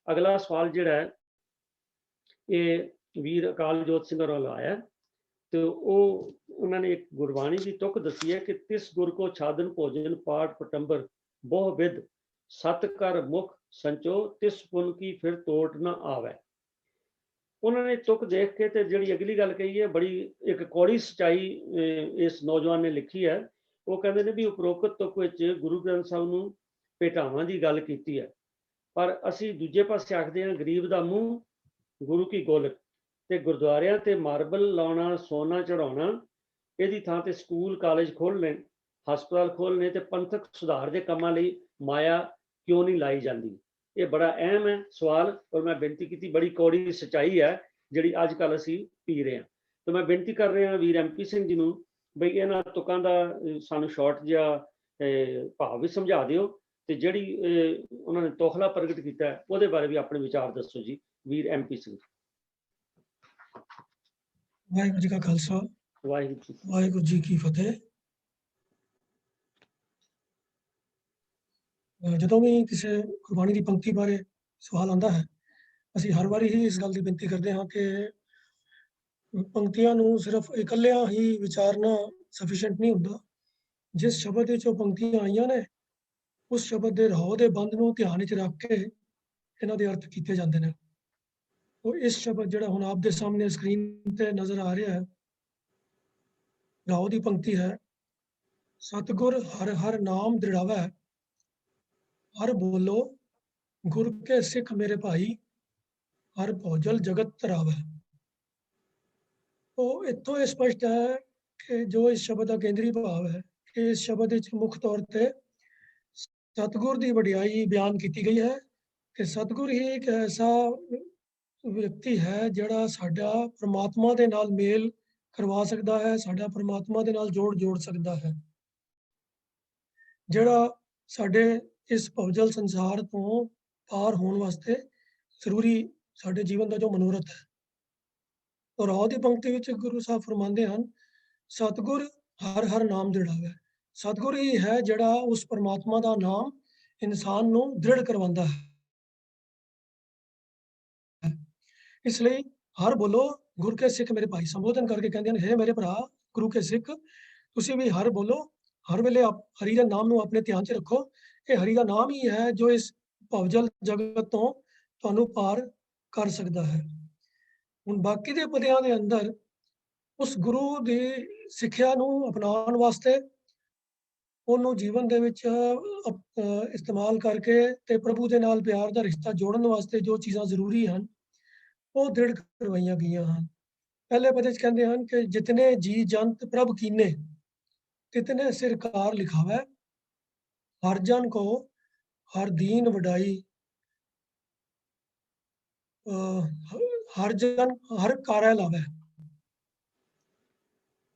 अगला सवाल जिहड़ा है ये वीर अकाल जोत सिंह होरां लाया है। तो उन्होंने एक गुरबाणी की तुक दसी है कि तिस गुर को छादन भोजन पाठ पटंबर बहु विद सत कर मुख संचो तिस पुन की फिर तोट न आवे। उन्होंने तुक देख के ते जिहड़ी अगली गल कही है बड़ी एक कौड़ी सच्चाई इस नौजवान ने लिखी है। वो कहते हैं भी उपरोक्त तुक विच गुरु ग्रंथ साहब नूं भेटावां दी गल कीती है, पर असी दूजे पासे आखदे हां गरीब दा मूंह गुरु की गोलक ते गुरुद्वारियां ते मार्बल लाउणा सोना चढ़ाउणा ਇਹਦੀ ਥਾਂ ਤੇ ਸਕੂਲ ਕਾਲਜ ਖੋਲ੍ਹਣੇ ਹਸਪਤਾਲ ਖੋਲ੍ਹਣੇ ਤੇ ਪੰਥਕ ਸੁਧਾਰ ਦੇ ਕੰਮਾਂ ਲਈ ਮਾਇਆ ਕਿਉਂ ਨਹੀਂ ਲਾਈ ਜਾਂਦੀ। ਇਹ ਬੜਾ ਅਹਿਮ ਹੈ ਸਵਾਲ ਔਰ ਮੈਂ ਬੇਨਤੀ ਕੀਤੀ ਬੜੀ ਕੌੜੀ ਸੱਚਾਈ ਹੈ ਜਿਹੜੀ ਅੱਜ ਕੱਲ੍ਹ ਅਸੀਂ ਪੀ ਰਹੇ ਹਾਂ। ਤੇ ਮੈਂ ਬੇਨਤੀ ਕਰ ਰਿਹਾ ਵੀਰ MP ਸਿੰਘ ਜੀ ਨੂੰ ਬਈ ਇਹਨਾਂ ਤੁਕਾਂ ਦਾ ਸਾਨੂੰ ਸ਼ਾਰਟ ਜਿਹਾ ਭਾਵ ਵੀ ਸਮਝਾ ਦਿਓ ਤੇ ਜਿਹੜੀ ਉਹਨਾਂ ਨੇ ਤੋਖਲਾ ਪ੍ਰਗਟ ਕੀਤਾ ਉਹਦੇ ਬਾਰੇ ਵੀ ਆਪਣੇ ਵਿਚਾਰ ਦੱਸੋ ਜੀ ਵੀਰ MP ਸਿੰਘ। ਵਾਹਿਗੁਰੂ ਜੀ ਕਾ ਖਾਲਸਾ ਵਾਹਿਗੁਰੂ ਜੀ ਕੀ ਫਤਿਹ। ਜਦੋਂ ਵੀ ਕਿਸੇ ਗੁਰਬਾਣੀ ਦੀ ਪੰਕਤੀ ਬਾਰੇ ਸਵਾਲ ਆਉਂਦਾ ਹੈ ਅਸੀਂ ਹਰ ਵਾਰੀ ਹੀ ਇਸ ਗੱਲ ਦੀ ਬੇਨਤੀ ਕਰਦੇ ਹਾਂ ਕਿ ਪੰਕਤੀਆਂ ਨੂੰ ਸਿਰਫ ਇਕੱਲਿਆਂ ਹੀ ਵਿਚਾਰਨਾ ਸਫੀਸ਼ੀਐਂਟ ਨਹੀਂ ਹੁੰਦਾ। ਜਿਸ ਸ਼ਬਦ ਵਿੱਚ ਉਹ ਪੰਕਤੀਆਂ ਆਈਆਂ ਨੇ ਉਸ ਸ਼ਬਦ ਦੇ ਰਹਾਉ ਦੇ ਬੰਦ ਨੂੰ ਧਿਆਨ ਵਿੱਚ ਰੱਖ ਕੇ ਇਹਨਾਂ ਦੇ ਅਰਥ ਕੀਤੇ ਜਾਂਦੇ ਨੇ। ਉਹ ਇਸ ਸ਼ਬਦ ਜਿਹੜਾ ਹੁਣ ਆਪ ਦੇ ਸਾਹਮਣੇ ਸਕਰੀਨ ਤੇ ਨਜ਼ਰ ਆ ਰਿਹਾ ਹੈ ਰਹਾਉ ਦੀ ਪੰਕਤੀ ਹੈ ਸਤਿਗੁਰ ਹਰ ਹਰ ਨਾਮ ਦ੍ਰਿੜਾਵੈ हर बोलो गुर के सिख मेरे भाई हर भौजल जगत तरावै। तो इतों स्पष्ट है कि जो इस शब्द का केंद्रीय भाव है कि इस शब्द मुख्य तौर पर सतगुर की वडियाई बयान की गई है कि सतगुर ही एक ऐसा व्यक्ति है जिहड़ा साडा परमात्मा दे नाल मेल करवा सकता है, साडा परमात्मा दे नाल जोड़ सकता है, जिहड़ा साडे इस भवजल संसार तो पार होने वास्ते जरूरी साडे जीवन का जो मनोरथ है। और राह की पंक्ति विच गुरु साहब फरमाते हैं सतगुर हर हर नाम दृढ़ावै। सतगुर ही है जिहड़ा उस परमात्मा का नाम इंसान नूं दृढ़ करवांदा है। इसलिए हर बोलो गुर के सिख मेरे भाई संबोधन करके कहते हैं हे मेरे भरा गुरु के सिख तुसीं भी हर बोलो हर वेले हरि के नाम नूं अपने ध्यान च रखो। ये हरि का नाम ही है जो इस भवजल जगत तो तुहानूं पार कर सकता है। हुण बाकी दे पदियां दे अंदर उस गुरु की सिक्ख्या नूं अपनाउण वास्ते उहनूं जीवन दे विच इस्तेमाल करके ते प्रभु दे नाल प्यार दा रिश्ता जोड़न वास्ते जो चीज़ां जरूरी हैं वो दृढ़ करवाईयां गईयां हैं। पहले पद च कहंदे हन कि जितने जी जंत प्रभ कीने तितने सिरकार लिखावै हर जन को हर दीन वडाई हर जन हर कार्य लावै।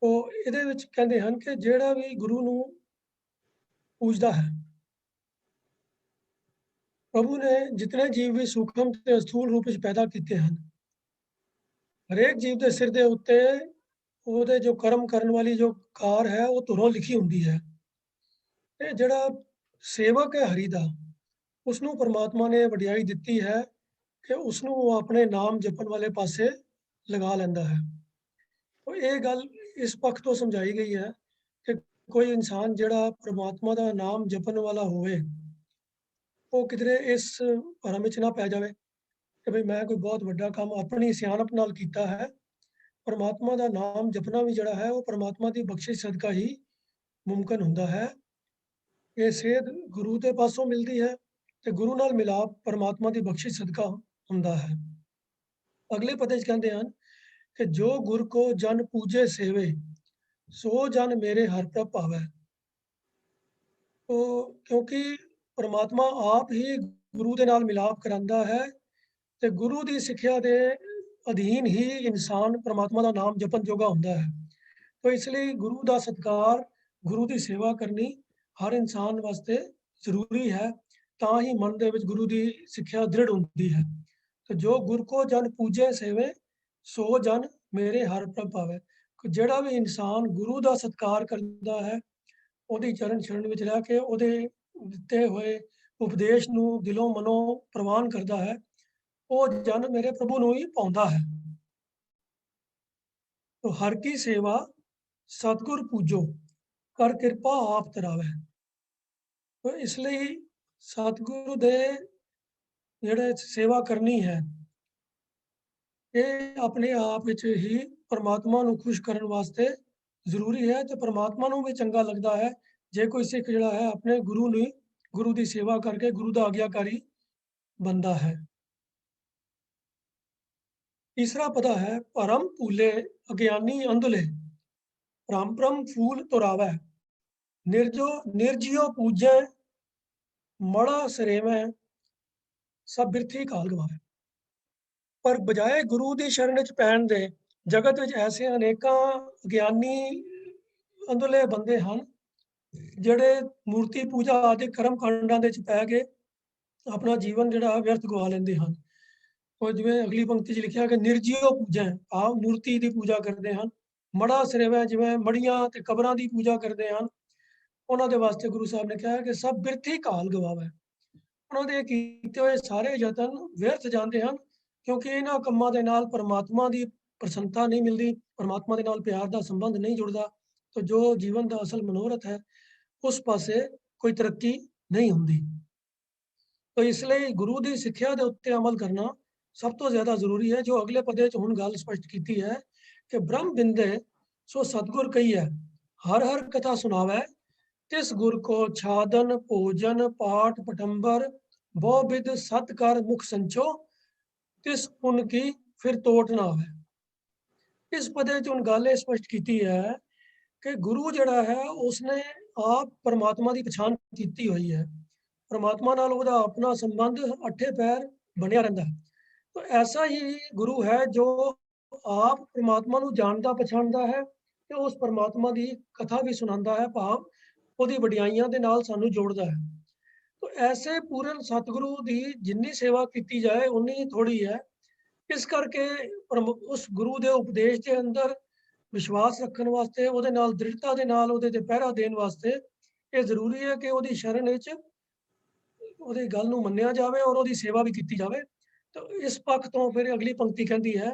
तो इहदे विच कहंदे हन कि जिहड़ा भी गुरु नूं पूजदा है प्रभु ने जितने जीव भी सूक्ष्म ते स्थूल रूप में पैदा किए हैं हरेक जीव के सिर के उत्ते ਉਹਦੇ जो कर्म करने वाली जो कार है वो ਧੁਰੋਂ लिखी हुंदी है। ਤੇ ਜਿਹੜਾ सेवक है हरि ਦਾ उसनूं परमात्मा ने वडियाई दिती है कि उसनूं वो अपने नाम जपन वाले पासे लगा लैंदा है। तो ये गल इस पक्ष तो समझाई गई है कि कोई इंसान जिहड़ा परमात्मा का नाम जपन वाला होवे वो किधरे इस भरम विच ना पै जावे कि भाई मैं कोई बहुत वड्डा काम अपनी सियाणप नाल कीता है। परमात्मा का नाम जपना भी जिहड़ा है वो परमात्मा की बख्शिश सदका ही मुमकिन हुंदा है। ये सेध गुरु के पासों मिलती है तो गुरु नाल मिलाप परमात्मा की बख्शिश सदका हुंदा है। अगले पद कहते हैं कि जो गुर को जन पूजे सेवे सो जन मेरे हर प्रभ पावै। तो क्योंकि परमात्मा आप ही गुरु के नाल मिलाप करांदा है तो गुरु की सिक्ख्या के अधीन ही इंसान परमात्मा का नाम जपन जोगा हुंदा है। तो इसलिए गुरु का सत्कार गुरु की सेवा करनी हर इंसान वास्ते जरूरी है तां ही मन दे विच गुरु की सिक्ख्या दृढ़ हुंदी है। तो जो गुर को जन पूजे सेवे सो जन मेरे हर प्रभ पावै। जिहड़ा भी इंसान गुरु का सत्कार करता है ਉਹਦੀ चरण शरण विच रह के ਉਹਦੇ ਦਿੱਤੇ ਹੋਏ उपदेश नूं दिलों मनो प्रवान करता है ਉਹ ਜਨ ਮੇਰੇ ਪ੍ਰਭੂ ਨੂੰ ਹੀ ਪਾਉਂਦਾ ਹੈ। ਤੋ ਹਰ ਕੀ ਸੇਵਾ ਸਤਿਗੁਰ ਪੂਜੋ, ਕਰ ਕਿਰਪਾ ਆਪ ਤਰਾਵੈ। ਤੋ ਇਸ ਲਈ ਸਤਿਗੁਰੂ ਦੇ ਜਿਹੜੇ ਸੇਵਾ ਕਰਨੀ ਹੈ, ਇਹ ਆਪਣੇ ਆਪ ਵਿੱਚ ਹੀ ਪਰਮਾਤਮਾ ਨੂੰ ਖੁਸ਼ ਕਰਨ ਵਾਸਤੇ ਜ਼ਰੂਰੀ ਹੈ। ਤੇ ਪਰਮਾਤਮਾ ਨੂੰ ਵੀ ਚੰਗਾ ਲੱਗਦਾ ਹੈ ਜੇ ਕੋਈ ਸਿੱਖ ਜਿਹੜਾ ਹੈ ਆਪਣੇ ਗੁਰੂ ਦੀ ਸੇਵਾ ਕਰਕੇ ਗੁਰੂ ਦਾ ਆਗਿਆਕਾਰੀ ਬਣਦਾ ਹੈ। तीसरा पदा है, परम भूले अज्ञानी अंधले, परम फूल तुरावै, निर्जियो पूजै, मड़ा सरेवै, सब बिरथी काल गवावै। पर बजाए गुरु की शरण च पैण दे जगत विच ऐसे अनेकां अज्ञानी अंधले बंदे हैं ਜਿਹੜੇ मूर्ति पूजा आदि कर्म कांडां ਦੇ ਚ ਪੈ ਕੇ अपना जीवन ਜਿਹੜਾ व्यर्थ गवा ਲੈਂਦੇ ਹਨ। और जिवें अगली पंक्ति च लिखिਆ कि निर्जियो पूजै, आप मूर्ति की पूजा करते हैं। मड़ा सरवै, जिवें मड़ियां ते कबरां की पूजा करते हैं, उन्हां दे वास्ते गुरु साहब ने कहा कि सब बिरथी काल गवावै। उन्हां दे कीते होए सारे यतन व्यर्थ जाते हैं, क्योंकि इन्हां कंमां दे नाल परमात्मा की प्रसन्नता नहीं मिलती, परमात्मा दे नाल प्यार का संबंध नहीं जुड़ता। तो जो जीवन का असल मनोरथ है उस पासे कोई तरक्की नहीं हुंदी। तो इसलिए गुरु की सिक्ख्या के उत्ते अमल करना सब तो ज़्यादा जरूरी है। जो अगले पदे च हुण गल स्पष्ट की है कि ब्रह्म बिंदे सो सतगुर कही है, हर हर कथा सुनावै, तिस गुर को छादन भोजन पाठ पटंबर बहु विध सत्कार मुख संचो, तिस पुन की फिर तोट ना आवे। इस पदे च हुण गल स्पष्ट की है कि गुरु जड़ा है उसने आप परमात्मा की पछाण की हुई है। परमात्मा नाल उहदा अपना संबंध अठे पैर बनिया रहिंदा है। तो ऐसा ही गुरु है जो आप परमात्मा नूं जानदा पछाणदा है ते उस परमात्मा की कथा भी सुनांदा है, भाव उहदी वडियाइयां दे नाल सानूं जोड़दा है। तो ऐसे पूर्ण सतगुरु की जिन्नी सेवा की जाए उन्नी थोड़ी है। इस करके उस गुरु के उपदेश के अंदर विश्वास रखने वास्ते, उहदे नाल दृढ़ता दे नाल उहदे ते पहरा देने वास्ते ये जरूरी है कि उहदी शरण विच उहदी गल नूं मन्निया जावे और उहदी सेवा भी की जावे। तो इस पक्ष तो फिर अगली पंक्ति कहती है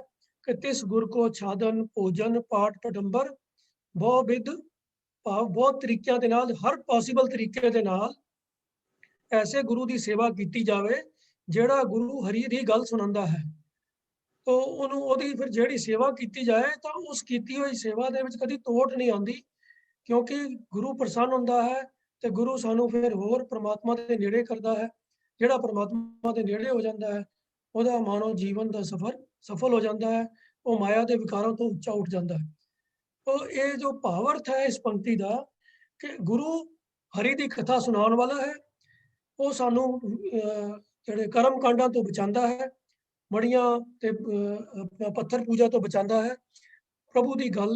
कि तिस गुर को छादन भोजन पाठ पटंबर बहु विध भाव बहुत तरीकों के नाल, हर पॉसीबल तरीके के नाल ऐसे गुरु की सेवा की जावे जिहड़ा गुरु हरि की गल सुनांदा है। तो उन्होंने फिर जिहड़ी सेवा की जाए तो उस की हुई सेवा दे विच कदी तोट नहीं आती, क्योंकि गुरु प्रसन्न हुंदा है तो गुरु सानू फिर होर परमात्मा के नेड़े करता है। जिहड़ा परमात्मा के नेड़े हो जाता है ਉਹਦਾ मानो जीवन का सफर सफल हो जाता है, वो माया के विकारों तो उच्चा उठ जाता है। तो ये जो भावार्थ है इस पंक्ति का कि गुरु हरि की कथा सुनाने वाला है, वो सानू जिहड़े कर्म कांडां तो बचाता है, मड़ियां ते पत्थर पूजा तो बचाता है, प्रभु की गल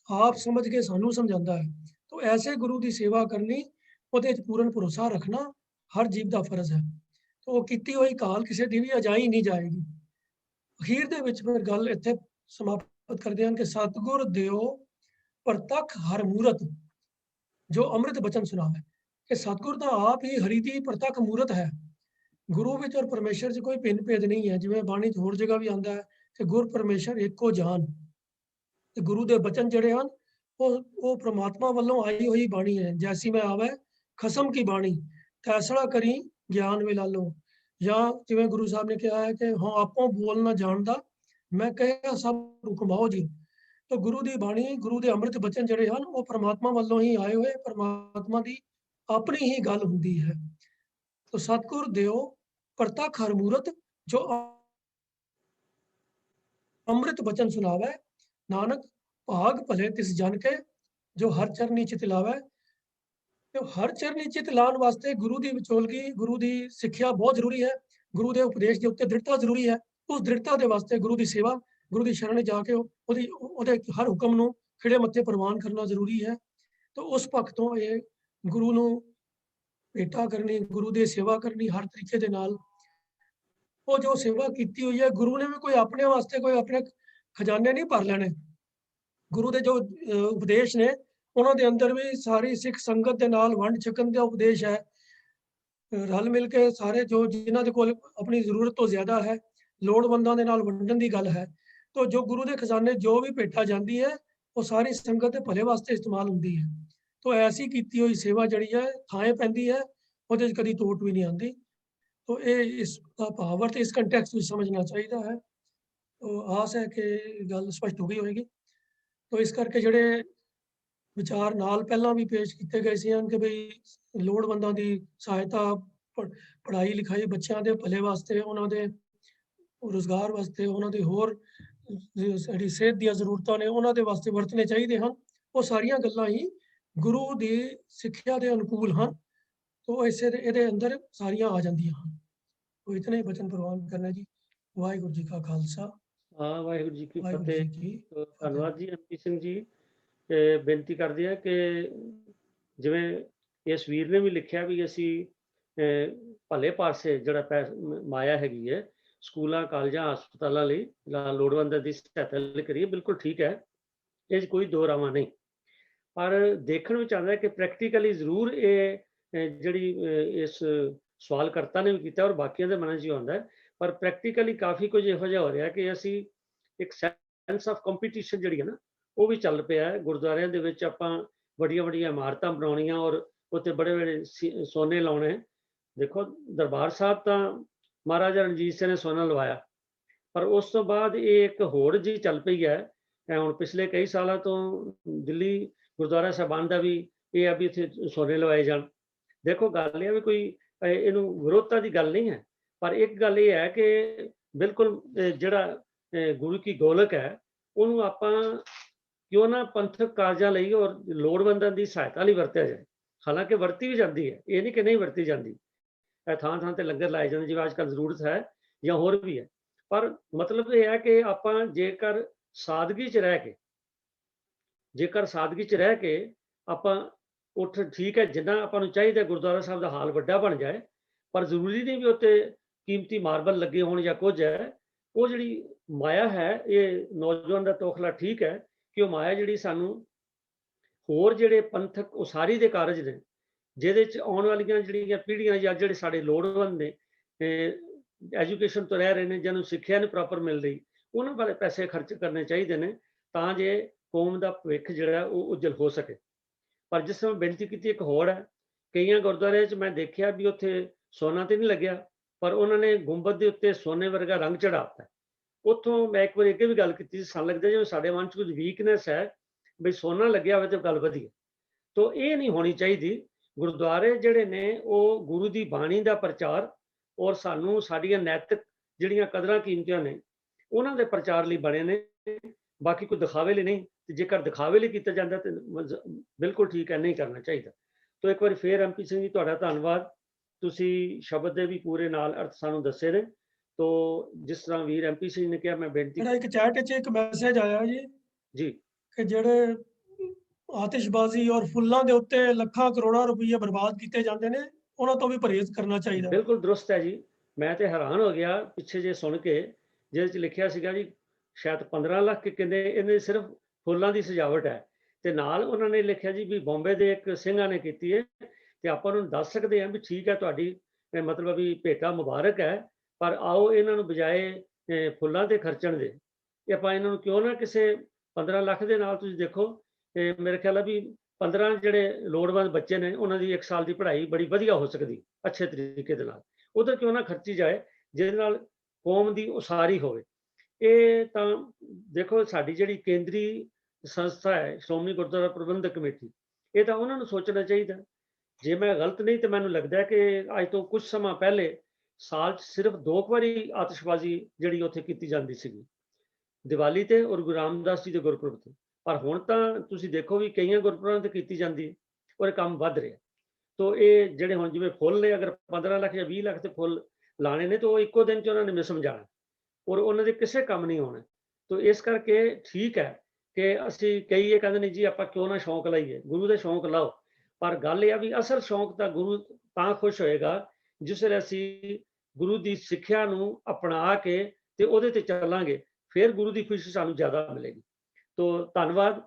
आप समझ के सानू समझाता है। तो ऐसे गुरु की सेवा करनी, उहदे च पूर्ण भरोसा रखना हर जीव का फर्ज है। तो वो की हुई काल किसी की भी अजाई नहीं जाएगी। अखीर दे विच फिर गल इत्थे समाप्त करते हैं कि सतगुर देओ प्रतख हर मूरत, जो अमृत बचन सुनावे। कि सतगुर तो आप ही हरि की प्रतख मूरत है। गुरु विच और परमेश्वर च कोई भिन्न भेद नहीं है। जिवें बाणी च होर जगह भी आंदा है कि गुर परमेश्वर एको जान। ते गुरु के बचन जिहड़े हन वो परमात्मा वालों आई हुई बाणी है। जैसी में आवे खसम की बाणी, फैसला करी ज्ञान विलालो। या जिवें गुरु साहब ने कहा है कि हाँ आपो बोल ना जानदा, मैं कहा सब हुक्माओ जी। तो गुरु की बाणी, गुरु के अमृत बचन जिहड़े हन वो परमात्मा वालों ही आए हुए, परमात्मा की अपनी ही गल हुंदी है। तो सतगुर देओ प्रतख हर मूरत, जो अमृत बचन सुनावे, नानक भाग भले तिस जन के, जो हर चरनी चित लावे। तो हर चरनी चित लाने वास्ते गुरु की विचोलगी, गुरु की सिक्ख्या बहुत जरूरी है। गुरु के उपदेश के उत्ते दृढ़ता जरूरी है। उस दृढ़ता के वास्ते गुरु की सेवा, गुरु की शरण जाके उहदे हर हुक्म नूं खिड़े मत्थे प्रवान करना जरूरी है। तो उस पक्ष तो ये गुरु नूं भेटा करनी, गुरु की सेवा करनी हर तरीके दे नाल। वो जो सेवा की हुई है, गुरु ने भी कोई अपने वास्ते कोई अपने खजाने नहीं भर लेने। गुरु के जो उपदेश ने उन्होंने अंदर भी सारी सिख संगत के नाल वंड छकन का उपदेश है। रल मिल के सारे जो जिन्हों के कोल अपनी जरूरत तो ज्यादा है ਲੋੜਵੰਦਾਂ ਦੇ ਨਾਲ ਵੰਡਣ ਦੀ ਗੱਲ ਹੈ, ਤਾਂ ਜੋ ਗੁਰੂ ਦੇ ਖਜ਼ਾਨੇ ਜੋ ਵੀ ਭੇਟਾ ਜਾਂਦੀ ਹੈ ਉਹ ਸਾਰੀ ਸੰਗਤ ਦੇ ਭਲੇ ਵਾਸਤੇ ਇਸਤੇਮਾਲ ਹੁੰਦੀ ਹੈ। ਤਾਂ ਐਸੀ ਕੀਤੀ ਹੋਈ ਸੇਵਾ ਜਿਹੜੀ ਹੈ ਥਾਂ ਪੈਂਦੀ ਹੈ, ਉਹਦੇ 'ਚ ਕਦੀ ਟੋਟ ਵੀ ਨਹੀਂ ਆਉਂਦੀ। ਤਾਂ ਇਹ ਇਸ ਦਾ ਭਾਵ ਅਰਥ ਇਸ ਕੰਟੈਕਸਟ ਵਿੱਚ ਸਮਝਣਾ ਚਾਹੀਦਾ ਹੈ। ਤਾਂ ਆਸ ਹੈ ਕਿ ਗੱਲ ਸਪਸ਼ਟ ਹੋ ਗਈ ਹੋਵੇਗੀ। ਤਾਂ ਇਸ ਕਰਕੇ ਜਿਹੜੇ ਵਿਚਾਰ ਨਾਲ ਪਹਿਲਾਂ ਵੀ ਪੇਸ਼ ਕੀਤੇ ਗਏ ਸੀ ਕਿ ਬਈ ਲੋੜਵੰਦਾਂ ਦੀ ਸਹਾਇਤਾ, ਪੜ੍ਹਾਈ ਲਿਖਾਈ ਬੱਚਿਆਂ ਦੇ ਭਲੇ ਵਾਸਤੇ, ਉਹਨਾਂ ਦੇ ਰੁਜ਼ਗਾਰ ਵਾਸਤੇ, ਉਹਨਾਂ ਦੀ ਹੋਰ ਜਿਹੜੀ ਸਿਹਤ ਦੀਆਂ ਜ਼ਰੂਰਤਾਂ ਨੇ ਉਹਨਾਂ ਦੇ ਵਾਸਤੇ ਵਰਤਣੇ ਚਾਹੀਦੇ ਹਨ। ਉਹ ਸਾਰੀਆਂ ਗੱਲਾਂ ਹੀ ਗੁਰੂ ਦੀ ਸਿੱਖਿਆ ਦੇ ਅਨੁਕੂਲ ਹਨ। ਤਾਂ ਇਸੇ ਦੇ ਇਹਦੇ ਅੰਦਰ ਸਾਰੀਆਂ ਆ ਜਾਂਦੀਆਂ ਹਨ। ਤਾਂ ਇਤਨੇ ਹੀ ਬਚਨ ਪ੍ਰਵਾਨ ਕਰਨਾ ਜੀ। ਵਾਹਿਗੁਰੂ ਜੀ ਕਾ ਖਾਲਸਾ, ਵਾਹਿਗੁਰੂ ਜੀ ਕੀ ਵਾਹਿਗੁਰੂ ਫਤਿਹ। ਜੀ ਕੀ ਫਤਿਹ। ਧੰਨਵਾਦ ਜੀ MP ਸਿੰਘ ਜੀ। ਬੇਨਤੀ ਕਰਦੇ ਆ ਕਿ ਜਿਵੇਂ ਇਸ ਵੀਰ ਨੇ ਵੀ ਲਿਖਿਆ ਵੀ ਅਸੀਂ ਭਲੇ ਪਾਸੇ ਜਿਹੜਾ ਮਾਇਆ ਹੈਗੀ ਹੈ ਸਕੂਲਾਂ, ਕਾਲਜਾਂ, ਹਸਪਤਾਲਾਂ ਲਈ ਲੋੜਵੰਦਾਂ ਦੀ ਸਹਾਇਤਾ ਲਈ ਕਰੀਏ, ਬਿਲਕੁਲ ਠੀਕ ਹੈ, ਇਹ 'ਚ ਕੋਈ ਦੋ ਰਾਵਾਂ ਨਹੀਂ। ਪਰ ਦੇਖਣ ਵਿੱਚ ਆਉਂਦਾ ਕਿ ਪ੍ਰੈਕਟੀਕਲੀ ਜ਼ਰੂਰ ਇਹ ਜਿਹੜੀ ਇਸ ਸਵਾਲ ਕਰਤਾ ਨੇ ਵੀ ਕੀਤਾ ਔਰ ਬਾਕੀਆਂ ਦੇ ਮਨਾਂ 'ਚ ਹੀ ਆਉਂਦਾ, ਪਰ ਪ੍ਰੈਕਟੀਕਲੀ ਕਾਫੀ ਕੁਝ ਇਹੋ ਜਿਹਾ ਹੋ ਰਿਹਾ ਕਿ ਅਸੀਂ ਇੱਕ ਸੈਂਸ ਆਫ ਕੰਪੀਟੀਸ਼ਨ ਜਿਹੜੀ ਹੈ ਨਾ ਉਹ ਵੀ ਚੱਲ ਪਿਆ ਹੈ। ਗੁਰਦੁਆਰਿਆਂ ਦੇ ਵਿੱਚ ਆਪਾਂ ਵੱਡੀਆਂ ਵੱਡੀਆਂ ਇਮਾਰਤਾਂ ਬਣਾਉਣੀਆਂ ਔਰ ਉੱਤੇ ਬੜੇ ਬੜੇ ਸੋਨੇ ਲਾਉਣੇ। ਦੇਖੋ ਦਰਬਾਰ ਸਾਹਿਬ ਤਾਂ ਮਹਾਰਾਜਾ ਰਣਜੀਤ ਸਿੰਘ ਨੇ ਸੋਨਾ ਲਵਾਇਆ, ਪਰ ਉਸ ਤੋਂ ਬਾਅਦ ਇਹ ਇੱਕ ਹੋੜ ਜੀ ਚੱਲ ਪਈ ਹੈ। ਹੁਣ ਪਿਛਲੇ ਕਈ ਸਾਲਾਂ ਤੋਂ ਦਿੱਲੀ ਗੁਰਦੁਆਰਾ ਸਾਹਿਬਾਨ ਦਾ ਵੀ ਇਹ ਆ ਵੀ ਇੱਥੇ ਸੋਨੇ ਲਵਾਏ ਜਾਣ। ਦੇਖੋ ਗੱਲ ਇਹ ਵੀ ਕੋਈ ਇਹਨੂੰ ਵਿਰੋਧਤਾ ਦੀ ਗੱਲ ਨਹੀਂ ਹੈ, ਪਰ ਇੱਕ ਗੱਲ ਇਹ ਹੈ ਕਿ ਬਿਲਕੁਲ ਜਿਹੜਾ ਗੁਰੂ ਕੀ ਗੋਲਕ ਹੈ ਉਹਨੂੰ ਆਪਾਂ ਕਿਉਂ ਨਾ ਪੰਥਕ ਕਾਰਜਾਂ ਲਈ ਔਰ ਲੋੜਵੰਦਾਂ ਦੀ ਸਹਾਇਤਾ ਲਈ ਵਰਤਿਆ ਜਾਏ। ਹਾਲਾਂਕਿ ਵਰਤੀ ਵੀ ਜਾਂਦੀ ਹੈ, ਇਹ ਨਹੀਂ ਕਿ ਨਹੀਂ ਵਰਤੀ ਜਾਂਦੀ। ਥਾਂ ਥਾਂ ਤੇ ਲੰਗਰ ਲਾਏ ਜਾਂਦੇ ਜਿਵੇਂ ਅੱਜ ਕੱਲ੍ਹ ਜ਼ਰੂਰਤ ਹੈ ਜਾਂ ਹੋਰ ਵੀ ਹੈ, ਪਰ ਮਤਲਬ ਇਹ ਹੈ ਕਿ ਆਪਾਂ ਜੇਕਰ ਸਾਦਗੀ 'ਚ ਰਹਿ ਕੇ ਆਪਾਂ ਉੱਠ ਠੀਕ ਹੈ, ਜਿੰਨਾ ਆਪਾਂ ਨੂੰ ਚਾਹੀਦਾ ਗੁਰਦੁਆਰਾ ਸਾਹਿਬ ਦਾ ਹਾਲ ਵੱਡਾ ਬਣ ਜਾਏ, ਪਰ ਜ਼ਰੂਰੀ ਨਹੀਂ ਵੀ ਉੱਤੇ ਕੀਮਤੀ ਮਾਰਬਲ ਲੱਗੇ ਹੋਣ ਜਾਂ ਕੁਝ ਹੈ। ਉਹ ਜਿਹੜੀ ਮਾਇਆ ਹੈ, ਇਹ ਨੌਜਵਾਨ ਦਾ ਤੋਖਲਾ ਠੀਕ ਹੈ ਕਿ ਉਹ ਮਾਇਆ ਜਿਹੜੀ ਸਾਨੂੰ ਹੋਰ ਜਿਹੜੇ ਪੰਥਕ ਉਸਾਰੀ ਦੇ ਕਾਰਜ ਨੇ, ਜਿਹਦੇ 'ਚ ਆਉਣ ਵਾਲੀਆਂ ਜਿਹੜੀਆਂ ਪੀੜ੍ਹੀਆਂ ਜਾਂ ਜਿਹੜੇ ਸਾਡੇ ਲੋੜਵੰਦ ਨੇ ਐਜੂਕੇਸ਼ਨ ਤੋਂ ਰਹਿ ਰਹੇ ਨੇ, ਜਿਹਨੂੰ ਸਿੱਖਿਆ ਨਹੀਂ ਪ੍ਰੋਪਰ ਮਿਲ ਰਹੀ, ਉਹਨਾਂ ਵਾਲੇ ਪੈਸੇ ਖਰਚ ਕਰਨੇ ਚਾਹੀਦੇ ਨੇ ਤਾਂ ਜੇ ਕੌਮ ਦਾ ਭਵਿੱਖ ਜਿਹੜਾ ਉਹ ਉਜਲ ਹੋ ਸਕੇ। ਪਰ ਜਿਸ ਤਰ੍ਹਾਂ ਬੇਨਤੀ ਕੀਤੀ ਇੱਕ ਹੋਰ ਹੈ, ਕਈਆਂ ਗੁਰਦੁਆਰਿਆਂ 'ਚ ਮੈਂ ਦੇਖਿਆ ਵੀ ਉੱਥੇ ਸੋਨਾ ਤੇ ਨਹੀਂ ਲੱਗਿਆ, ਪਰ ਉਹਨਾਂ ਨੇ ਗੁੰਬਦ ਦੇ ਉੱਤੇ ਸੋਨੇ ਵਰਗਾ ਰੰਗ ਚੜਾਤਾ। ਉੱਥੋਂ ਮੈਂ ਇੱਕ ਵਾਰੀ ਅੱਗੇ ਵੀ ਗੱਲ ਕੀਤੀ ਸੀ, ਸਾਨੂੰ ਲੱਗਦਾ ਜਿਵੇਂ ਸਾਡੇ ਮਨ 'ਚ ਕੁਝ ਵੀਕਨੈਸ ਹੈ ਬਈ ਸੋਨਾ ਲੱਗਿਆ ਹੋਵੇ ਤਾਂ ਗੱਲ ਵਧੀਆ। ਤਾਂ ਇਹ ਨਹੀਂ ਹੋਣੀ ਚਾਹੀਦੀ। ਗੁਰਦੁਆਰੇ ਜਿਹੜੇ ਨੇ ਉਹ ਗੁਰੂ ਦੀ ਬਾਣੀ ਦਾ ਪ੍ਰਚਾਰ ਔਰ ਸਾਨੂੰ ਸਾਡੀਆਂ ਨੈਤਿਕ ਜਿਹੜੀਆਂ ਕਦਰਾਂ ਕੀਮਤਾਂ ਨੇ ਉਹਨਾਂ ਦੇ ਪ੍ਰਚਾਰ ਲਈ ਬਣੇ ਨੇ, ਬਾਕੀ ਕੋਈ ਦਿਖਾਵੇ ਲਈ ਨਹੀਂ। ਤੇ ਜੇਕਰ ਦਿਖਾਵੇ ਲਈ ਕੀਤਾ ਜਾਂਦਾ ਤੇ ਬਿਲਕੁਲ ਠੀਕ ਹੈ, ਨਹੀਂ ਕਰਨਾ ਚਾਹੀਦਾ। ਤਾਂ ਇੱਕ ਵਾਰੀ ਫੇਰ MP ਸਿੰਘ ਜੀ ਤੁਹਾਡਾ ਧੰਨਵਾਦ, ਤੁਸੀਂ ਸ਼ਬਦ ਦੇ ਵੀ ਪੂਰੇ ਨਾਲ ਅਰਥ ਸਾਨੂੰ ਦੱਸੇ ਨੇ। ਤਾਂ ਜਿਸ ਤਰ੍ਹਾਂ ਵੀਰ MP ਸਿੰਘ ਨੇ ਕਿਹਾ, ਮੈਂ ਬੇਨਤੀ ਇੱਕ ਚੈਟ 'ਚ ਇੱਕ ਮੈਸੇਜ ਆਇਆ ਜੀ ਕਿ ਜਿਹੜੇ ਆਤਿਸ਼ਬਾਜ਼ੀ ਔਰ ਫੁੱਲਾਂ ਦੇ ਉੱਤੇ ਲੱਖਾਂ ਕਰੋੜਾਂ ਰੁਪਈਏ ਬਰਬਾਦ ਕੀਤੇ ਜਾਂਦੇ ਨੇ, ਉਹਨਾਂ ਤੋਂ ਵੀ ਪਰਹੇਜ਼ ਕਰਨਾ ਚਾਹੀਦਾ। ਬਿਲਕੁਲ ਦਰੁਸਤ ਹੈ ਜੀ। ਮੈਂ ਤੇ ਹੈਰਾਨ ਹੋ ਗਿਆ ਪਿੱਛੇ ਜੇ ਸੁਣ ਕੇ, ਜਿਹਦੇ 'ਚ ਲਿਖਿਆ ਸੀਗਾ ਜੀ ਸ਼ਾਇਦ 15 ਲੱਖ ਕਿ ਕਿੰਨੇ ਇਹਨੇ ਸਿਰਫ ਫੁੱਲਾਂ ਦੀ ਸਜਾਵਟ ਹੈ, ਤੇ ਨਾਲ ਉਹਨਾਂ ਨੇ ਲਿਖਿਆ ਜੀ ਵੀ ਬੰਬੇ ਦੇ ਇੱਕ ਸਿੰਘਾਂ ਨੇ ਕੀਤੀ ਹੈ। ਤੇ ਆਪਾਂ ਉਹਨੂੰ ਦੱਸ ਸਕਦੇ ਹਾਂ ਵੀ ਠੀਕ ਹੈ, ਤੁਹਾਡੀ ਮਤਲਬ ਵੀ ਭੇਟਾ ਮੁਬਾਰਕ ਹੈ, ਪਰ ਆਓ ਇਹਨਾਂ ਨੂੰ ਬਜਾਏ ਫੁੱਲਾਂ ਤੇ ਖਰਚਣ ਦੇ ਇਹ ਆਪਾਂ ਇਹਨਾਂ ਨੂੰ ਕਿਉਂ ਨਾ ਕਿਸੇ 15 ਲੱਖ ਦੇ ਨਾਲ, ਤੁਸੀਂ ਦੇਖੋ ਮੇਰੇ ਖਿਆਲ ਆ ਵੀ 15 ਜਿਹੜੇ ਲੋੜਵੰਦ ਬੱਚੇ ਨੇ ਉਹਨਾਂ ਦੀ 1 ਸਾਲ ਦੀ ਪੜ੍ਹਾਈ ਬੜੀ ਵਧੀਆ ਹੋ ਸਕਦੀ ਅੱਛੇ ਤਰੀਕੇ ਦੇ ਨਾਲ, ਉਧਰ ਕਿਉਂ ਨਾ ਖਰਚੀ ਜਾਏ ਜਿਹਦੇ ਨਾਲ ਕੌਮ ਦੀ ਉਸਾਰੀ ਹੋਵੇ। ਇਹ ਤਾਂ ਦੇਖੋ ਸਾਡੀ ਜਿਹੜੀ ਕੇਂਦਰੀ ਸੰਸਥਾ ਹੈ ਸ਼੍ਰੋਮਣੀ ਗੁਰਦੁਆਰਾ ਪ੍ਰਬੰਧਕ ਕਮੇਟੀ, ਇਹ ਤਾਂ ਉਹਨਾਂ ਨੂੰ ਸੋਚਣਾ ਚਾਹੀਦਾ। ਜੇ ਮੈਂ ਗਲਤ ਨਹੀਂ ਤਾਂ ਮੈਨੂੰ ਲੱਗਦਾ ਕਿ ਅੱਜ ਤੋਂ ਕੁਝ ਸਮਾਂ ਪਹਿਲੇ ਸਾਲ 'ਚ ਸਿਰਫ 2 ਵਾਰੀ ਆਤਿਸ਼ਬਾਜ਼ੀ ਜਿਹੜੀ ਉੱਥੇ ਕੀਤੀ ਜਾਂਦੀ ਸੀਗੀ, ਦੀਵਾਲੀ ਤੇ ਔਰ ਗੁਰੂ ਰਾਮਦਾਸ ਜੀ ਦੇ ਗੁਰਪੁਰਬ ਤੇ। ਪਰ ਹੁਣ ਤਾਂ ਤੁਸੀਂ ਦੇਖੋ ਵੀ ਕਈਆਂ ਗੁਰਪੁਰਬਾਂ ਤੇ ਕੀਤੀ ਜਾਂਦੀ ਹੈ ਔਰ ਇਹ ਕੰਮ ਵੱਧ ਰਿਹਾ। ਤਾਂ ਇਹ ਜਿਹੜੇ ਹੁਣ ਜਿਵੇਂ ਫੁੱਲ ਨੇ, ਅਗਰ 15 ਲੱਖ ਜਾਂ 20 ਲੱਖ ਤੇ ਫੁੱਲ ਲਾਣੇ ਨੇ ਤਾਂ ਉਹ ਇੱਕੋ ਦਿਨ 'ਚ ਉਹਨਾਂ ਨੇ ਮਿਸਮ ਜਾਣਾ ਔਰ ਉਹਨਾਂ ਦੇ ਕਿਸੇ ਕੰਮ ਨਹੀਂ ਆਉਣਾ। ਤਾਂ ਇਸ ਕਰਕੇ ਠੀਕ ਹੈ ਕਿ ਅਸੀਂ ਕਈ ਇਹ ਕਹਿੰਦੇ ਨੇ ਜੀ ਆਪਾਂ ਕਿਉਂ ਨਾ ਸ਼ੌਂਕ ਲਾਈਏ, ਗੁਰੂ ਦੇ ਸ਼ੌਂਕ ਲਾਓ, ਪਰ ਗੱਲ ਇਹ ਆ ਵੀ ਅਸਲ ਸ਼ੌਂਕ ਤਾਂ ਗੁਰੂ ਤਾਂ ਖੁਸ਼ ਹੋਏਗਾ ਜਿਸ ਵੇਲੇ ਅਸੀਂ ਗੁਰੂ ਦੀ ਸਿੱਖਿਆ ਨੂੰ ਅਪਣਾ ਕੇ ਤੇ ਉਹਦੇ ਤੇ ਚੱਲਾਂਗੇ, ਫਿਰ ਗੁਰੂ ਦੀ ਖੁਸ਼ੀ ਸਾਨੂੰ ਜ਼ਿਆਦਾ ਮਿਲੇਗੀ। ਤਾਂ ਧੰਨਵਾਦ।